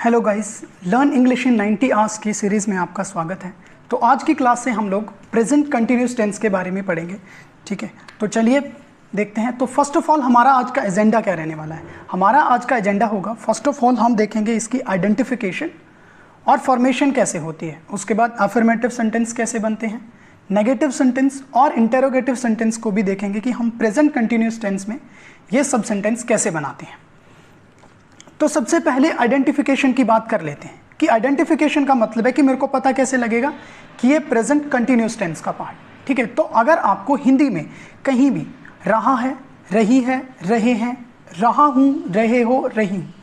Hello guys, learn English in 90 hours की series में आपका स्वागत है। तो आज की क्लास से हम लोग प्रेजेंट कंटिन्यूस टेंस के बारे में पढ़ेंगे। ठीक है, तो चलिए देखते हैं। तो फर्स्ट ऑफ ऑल हमारा आज का एजेंडा क्या रहने वाला है। हमारा आज का एजेंडा होगा, फर्स्ट ऑफ ऑल हम देखेंगे इसकी आइडेंटिफिकेशन और फॉर्मेशन कैसे होती है। उसके बाद अफर्मेटिव सेंटेंस कैसे बनते हैं, नेगेटिव सेंटेंस और इंटेरोगेटिव सेंटेंस को भी देखेंगे कि हम प्रेजेंट कंटिन्यूस टेंस में ये सब सेंटेंस कैसे बनाते हैं। तो सबसे पहले आइडेंटिफिकेशन की बात कर लेते हैं कि आइडेंटिफिकेशन का मतलब है कि मेरे को पता कैसे लगेगा कि ये प्रेजेंट कंटिन्यूस टेंस का पार्ट। ठीक है, तो अगर आपको हिंदी में कहीं भी रहा है, रही है, रहे हैं, रहा हूँ, रहे हो, रही हूँ,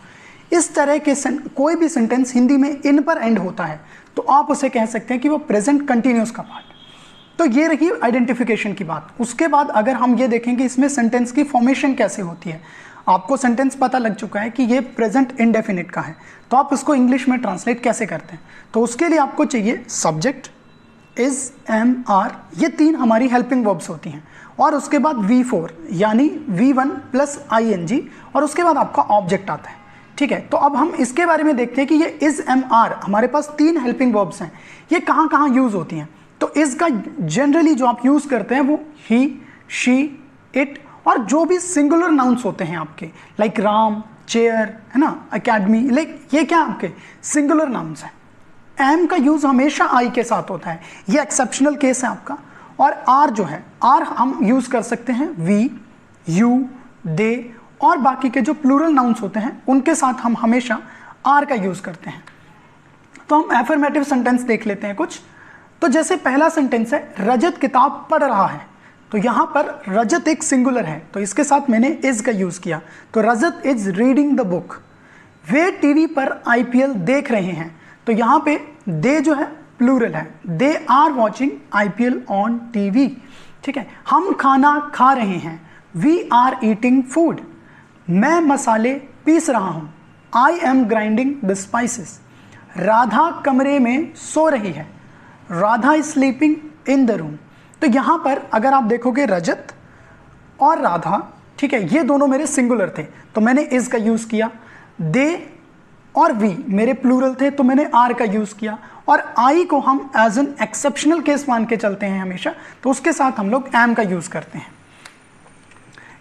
इस तरह के कोई भी सेंटेंस हिंदी में इन पर एंड होता है तो आप उसे कह सकते हैं कि वो प्रेजेंट कंटिन्यूस का पार्ट। तो ये रही आइडेंटिफिकेशन की बात। उसके बाद अगर हम ये देखेंगे इसमें सेंटेंस की फॉर्मेशन कैसे होती है। आपको सेंटेंस पता लग चुका है कि ये प्रेजेंट इंडेफिनिट का है, तो आप इसको इंग्लिश में ट्रांसलेट कैसे करते हैं। तो उसके लिए आपको चाहिए सब्जेक्ट, इज, एम, आर, ये तीन हमारी हेल्पिंग वर्ब्स होती हैं, और उसके बाद V4 यानी V1 प्लस ING, और उसके बाद आपका ऑब्जेक्ट आता है। ठीक है, तो अब हम इसके बारे में देखते हैं कि ये इज, एम, आर हमारे पास तीन हेल्पिंग वर्ब्स हैं, ये कहाँ कहाँ यूज होती हैं। तो इसका जनरली जो आप यूज करते हैं वो ही, शी, इट, और जो भी सिंगुलर नाउन्स होते हैं आपके, लाइक राम, चेयर, है ना, अकेडमी, लाइक ये क्या आपके सिंगुलर नाउन्स हैं। एम का यूज हमेशा आई के साथ होता है, ये एक्सेप्शनल केस है आपका। और आर जो है, आर हम यूज कर सकते हैं वी, यू, दे, और बाकी के जो प्लूरल नाउन्स होते हैं उनके साथ हम हमेशा आर का यूज करते हैं। तो हम एफर्मेटिव सेंटेंस देख लेते हैं कुछ। तो जैसे पहला सेंटेंस है, रजत किताब पढ़ रहा है, तो यहां पर रजत एक सिंगुलर है, तो इसके साथ मैंने इज का यूज किया, तो Rajat is reading the book. वे टीवी पर IPL देख रहे हैं, तो यहां पे दे जो है प्लूरल है, they are watching IPL on TV. ठीक है, हम खाना खा रहे हैं, वी आर ईटिंग फूड। मैं मसाले पीस रहा हूं, I am grinding the spices. Radha कमरे में सो रही है, Radha is sleeping in the room. तो यहां पर अगर आप देखोगे रजत और राधा, ठीक है, ये दोनों मेरे सिंगुलर थे तो मैंने इज का यूज किया। दे और वी मेरे प्लूरल थे तो मैंने आर का यूज किया। और आई को हम एज एन एक्सेप्शनल केस मान के चलते हैं हमेशा, तो उसके साथ हम लोग एम का यूज करते हैं।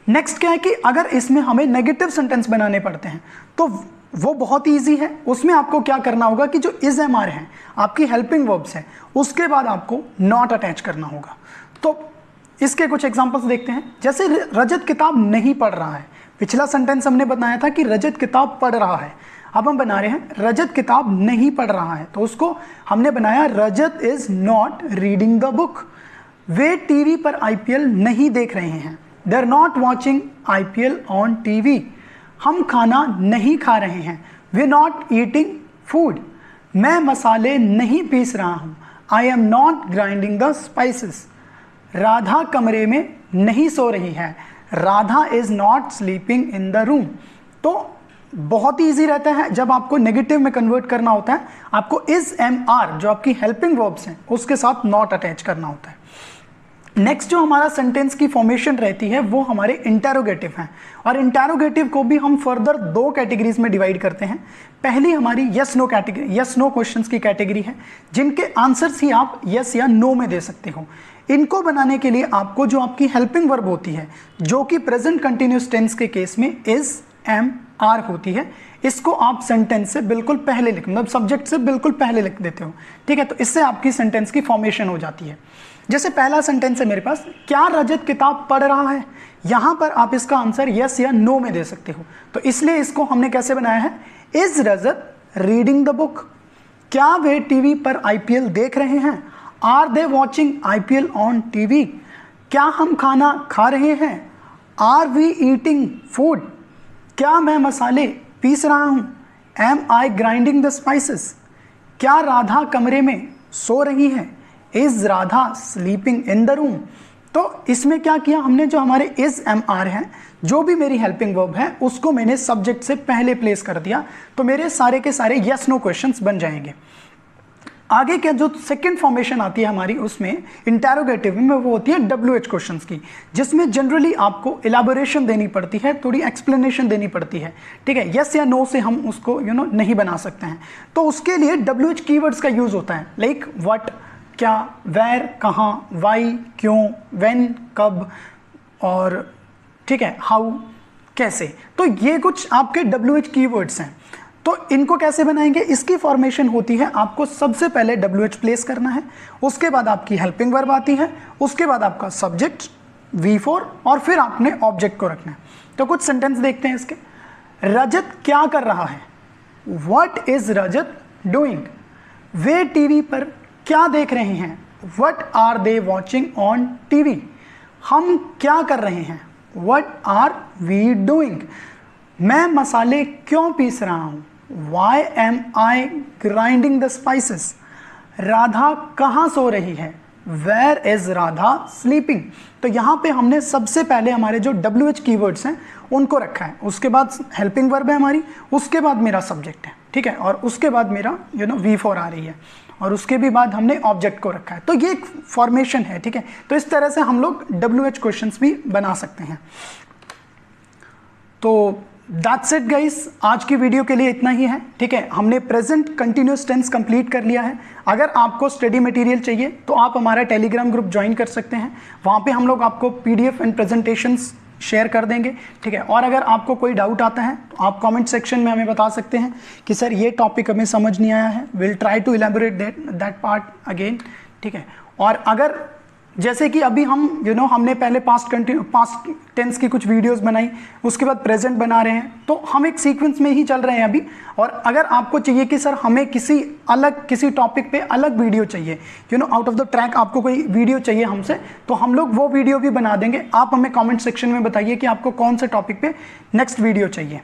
नेक्स्ट क्या है कि अगर इसमें हमें नेगेटिव सेंटेंस बनाने पड़ते हैं तो वो बहुत ही ईजी है। उसमें आपको क्या करना होगा कि जो इज, एम, आर है आपकी हेल्पिंग वर्ब्स हैं, उसके बाद आपको नॉट अटैच करना होगा। तो इसके कुछ एग्जांपल्स देखते हैं। जैसे रजत किताब नहीं पढ़ रहा है, पिछला सेंटेंस हमने बताया था कि रजत किताब पढ़ रहा है, अब हम बना रहे हैं रजत किताब नहीं पढ़ रहा है, तो उसको हमने बनाया Rajat is not reading the book. वे टीवी पर IPL नहीं देख रहे हैं, they are not watching IPL on TV. हम खाना नहीं खा रहे हैं, वी नॉट ईटिंग फूड। मैं मसाले नहीं पीस रहा हूं, I am not grinding the spices. Radha कमरे में नहीं सो रही है, Radha is not sleeping in the room. तो बहुत ही ईजी रहता है जब आपको नेगेटिव में कन्वर्ट करना होता है, आपको इज, एम, आर जो आपकी हेल्पिंग वर्ब्स हैं उसके साथ नॉट अटैच करना होता है। नेक्स्ट जो हमारा सेंटेंस की फॉर्मेशन रहती है वो हमारे इंटेरोगेटिव हैं, और इंटेरोगेटिव को भी हम फर्दर दो कैटेगरीज में डिवाइड करते हैं। पहली हमारी yes no category, yes no questions की कैटेगरी है, जिनके आंसर्स ही आप यस या नो में दे सकते हो। इनको बनाने के लिए आपको जो आपकी हेल्पिंग वर्ब होती है, जो कि प्रेजेंट कंटिन्यूस टेंस के केस में इज, एम, आर होती है, इसको आप सेंटेंस से बिल्कुल पहले लिख, मतलब सब्जेक्ट से बिल्कुल पहले लिख देते हो। ठीक है, तो इससे आपकी सेंटेंस की फॉर्मेशन हो जाती है। जैसे पहला सेंटेंस है मेरे पास, क्या रजत किताब पढ़ रहा है, यहां पर आप इसका आंसर यस या नो में दे सकते हो। तो इसलिए इसको हमने कैसे बनाया है, is Rajat reading the book. क्या वे टीवी पर IPL देख रहे हैं, are they watching IPL on TV. क्या हम खाना खा रहे हैं, आर वी ईटिंग फूड। क्या मैं मसाले पीस रहा हूं, am I grinding the spices. क्या राधा कमरे में सो रही है, is Radha sleeping in the room. तो इसमें क्या किया हमने, जो हमारे इज, एम, आर हैं, जो भी मेरी हेल्पिंग वर्ब है उसको मैंने सब्जेक्ट से पहले प्लेस कर दिया, तो मेरे सारे के सारे यस नो क्वेश्चंस बन जाएंगे। आगे क्या जो सेकंड फॉर्मेशन आती है हमारी उसमें इंटेरोगेटिव में, वो होती है WH क्वेश्चंस की, जिसमें जनरली आपको इलाबोरेशन देनी पड़ती है, थोड़ी एक्सप्लेनेशन देनी पड़ती है, ठीक है। यस या नो से हम उसको नहीं बना सकते हैं। तो उसके लिए WH कीवर्ड्स का यूज होता है, लाइक व्हाट, क्या, वेयर, कहाँ, वाई, क्यों, व्हेन, कब, और ठीक है हाउ, कैसे। तो ये कुछ आपके WH कीवर्ड्स हैं। तो इनको कैसे बनाएंगे, इसकी फॉर्मेशन होती है, आपको सबसे पहले WH प्लेस करना है, उसके बाद आपकी हेल्पिंग वर्ब आती है, उसके बाद आपका सब्जेक्ट V4 और फिर आपने ऑब्जेक्ट को रखना है। तो कुछ सेंटेंस देखते हैं इसके। रजत क्या कर रहा है, व्हाट इज रजत डूइंग। वे टीवी पर क्या देख रहे हैं, what are they watching on TV. हम क्या कर रहे हैं, व्हाट आर वी डूइंग। मैं मसाले क्यों पीस रहा हूं, Why am I grinding the spices? Radha कहाँ सो रही है, Where is राधा sleeping? तो यहाँ पे हमने सबसे पहले हमारे जो WH कीवर्ड्स हैं उनको रखा है, उसके बाद हेल्पिंग वर्ब है हमारी, उसके बाद मेरा सब्जेक्ट है, ठीक है, और उसके बाद मेरा V4 आ रही है, और उसके भी बाद हमने ऑब्जेक्ट को रखा है। तो ये एक फॉर्मेशन है, ठीक है। तो इस तरह से हम लोग WH क्वेश्चंस भी बना सकते हैं। तो दैट्स इट गाइस, आज की वीडियो के लिए इतना ही है, ठीक है। हमने प्रेजेंट कंटिन्यूस टेंस कंप्लीट कर लिया है। अगर आपको स्टडी मटेरियल चाहिए तो आप हमारा टेलीग्राम ग्रुप ज्वाइन कर सकते हैं, वहाँ पे हम लोग आपको PDF एंड प्रेजेंटेशंस शेयर कर देंगे, ठीक है। और अगर आपको कोई डाउट आता है तो आप कमेंट सेक्शन में हमें बता सकते हैं कि सर ये टॉपिक हमें समझ नहीं आया है, will try to elaborate that part again, ठीक है। और अगर जैसे कि अभी हम हमने पहले पास्ट टेंस की कुछ वीडियोस बनाई, उसके बाद प्रेजेंट बना रहे हैं, तो हम एक सीक्वेंस में ही चल रहे हैं अभी। और अगर आपको चाहिए कि सर हमें किसी टॉपिक पे अलग वीडियो चाहिए, आउट ऑफ द ट्रैक आपको कोई वीडियो चाहिए हमसे, तो हम लोग वो वीडियो भी बना देंगे। आप हमें कमेंट सेक्शन में बताइए कि आपको कौन से टॉपिक पे नेक्स्ट वीडियो चाहिए।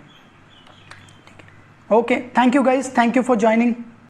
Okay, thank you guys, thank you for joining.